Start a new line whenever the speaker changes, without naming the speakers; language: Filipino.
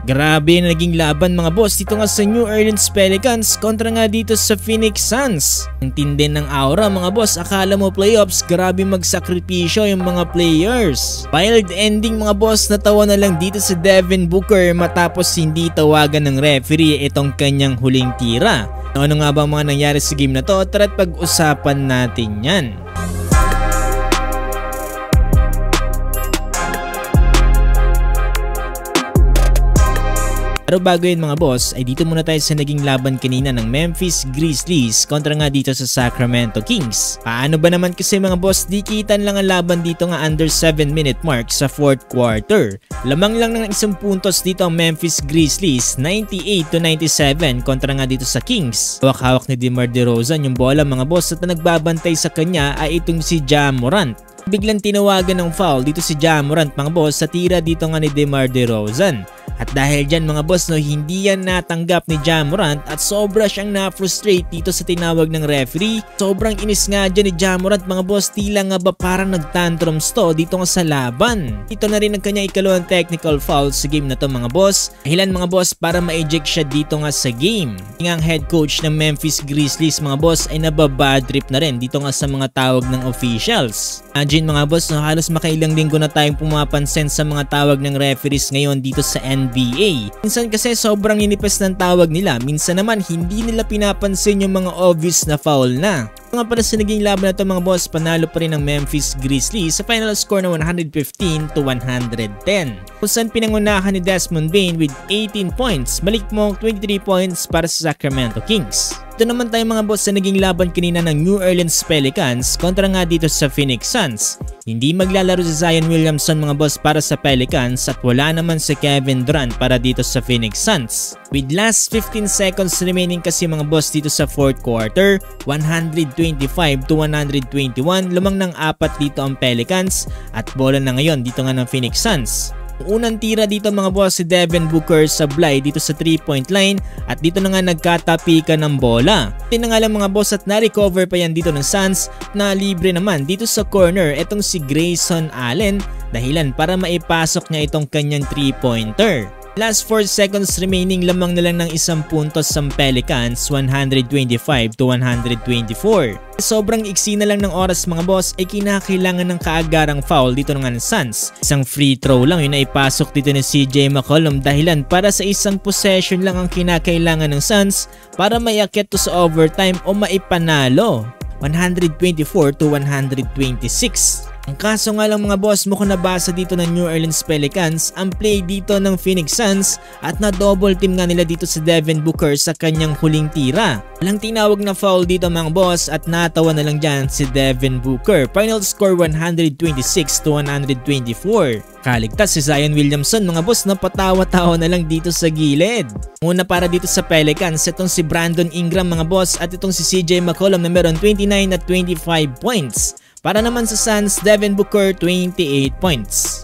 Grabe na naging laban mga boss dito nga sa New Orleans Pelicans kontra nga dito sa Phoenix Suns. Ang tindi ng aura mga boss, akala mo playoffs, grabe magsakripisyo yung mga players. Wild ending mga boss, natawa na lang dito sa Devin Booker matapos hindi tawagan ng referee itong kanyang huling tira. Ano nga ba mga nangyari sa game na to? Tara't pag-usapan natin yan. Pero bago yun mga boss, ay dito muna tayo sa naging laban kanina ng Memphis Grizzlies kontra nga dito sa Sacramento Kings. Paano ba naman kasi mga boss, dikitan lang ang laban dito nga under 7-minute mark sa 4th quarter. Lamang lang ng isang puntos dito ang Memphis Grizzlies, 98-97 kontra nga dito sa Kings. Hawak-hawak ni DeMar DeRozan yung bola mga boss at nagbabantay sa kanya ay itong si Ja Morant. Biglang tinawagan ng foul dito si Ja Morant mga boss sa tira dito nga ni DeMar DeRozan. At dahil dyan mga boss no, hindi yan natanggap ni Ja Morant at sobra siyang na-frustrate dito sa tinawag ng referee. Sobrang inis nga dyan ni Ja Morant mga boss, tila nga ba parang nagtantrums to dito nga sa laban. Ito na rin ang kanyang ikalawang technical foul sa game na to mga boss. Dahilan mga boss para ma-eject siya dito nga sa game. Ang head coach ng Memphis Grizzlies mga boss ay nababad trip na rin dito nga sa mga tawag ng officials. Imagine mga boss no, halos makailang linggo na tayong pumapansin sa mga tawag ng referees ngayon dito sa NBA. Minsan kasi sobrang inipis ng tawag nila, minsan naman hindi nila pinapansin yung mga obvious na foul na. Nga para sa naging laban na ito mga boss, panalo pa rin ang Memphis Grizzlies sa final score na 115-110. Kung saan pinangunahan ni Desmond Bane with 18 points, balik mo 23 points para sa Sacramento Kings. Ito naman tayo mga boss sa naging laban kanina ng New Orleans Pelicans kontra nga dito sa Phoenix Suns. Hindi maglalaro si Zion Williamson mga boss para sa Pelicans at wala naman si Kevin Durant para dito sa Phoenix Suns. With last 15 seconds remaining kasi mga boss dito sa 4th quarter, 125-121, lumang ng 4 dito ang Pelicans at bola na ngayon dito nga ng Phoenix Suns. Unang tira dito mga boss si Devin Booker sablay dito sa 3-point line at dito na nga nagkatapikan ng bola. Ito na nga lang mga boss at na-recover pa yan dito ng Suns na libre naman dito sa corner etong si Grayson Allen dahilan para maipasok niya itong kanyang 3-pointer. Last 4 seconds remaining, lamang na lang ng isang puntos sa Pelicans, 125-124. Sobrang iksi na lang ng oras mga boss ay kinakailangan ng kaagarang foul dito ng Suns. Isang free throw lang yun na ipasok dito ni CJ McCollum dahilan para sa isang possession lang ang kinakailangan ng Suns para maiakyat to sa overtime o maipanalo. 124-126. Ang kaso nga lang mga boss, mukhang nabasa dito ng New Orleans Pelicans ang play dito ng Phoenix Suns at na-double team nga nila dito sa Devin Booker sa kanyang huling tira. Walang tinawag na foul dito mga boss at natawa na lang dyan si Devin Booker. Final score 126-124. Kaligtas si Zion Williamson mga boss na patawa-tawa na lang dito sa gilid. Muna para dito sa Pelicans, itong si Brandon Ingram mga boss at itong si CJ McCollum na meron 29 at 25 points. Para naman sa Suns, Devin Booker 28 points.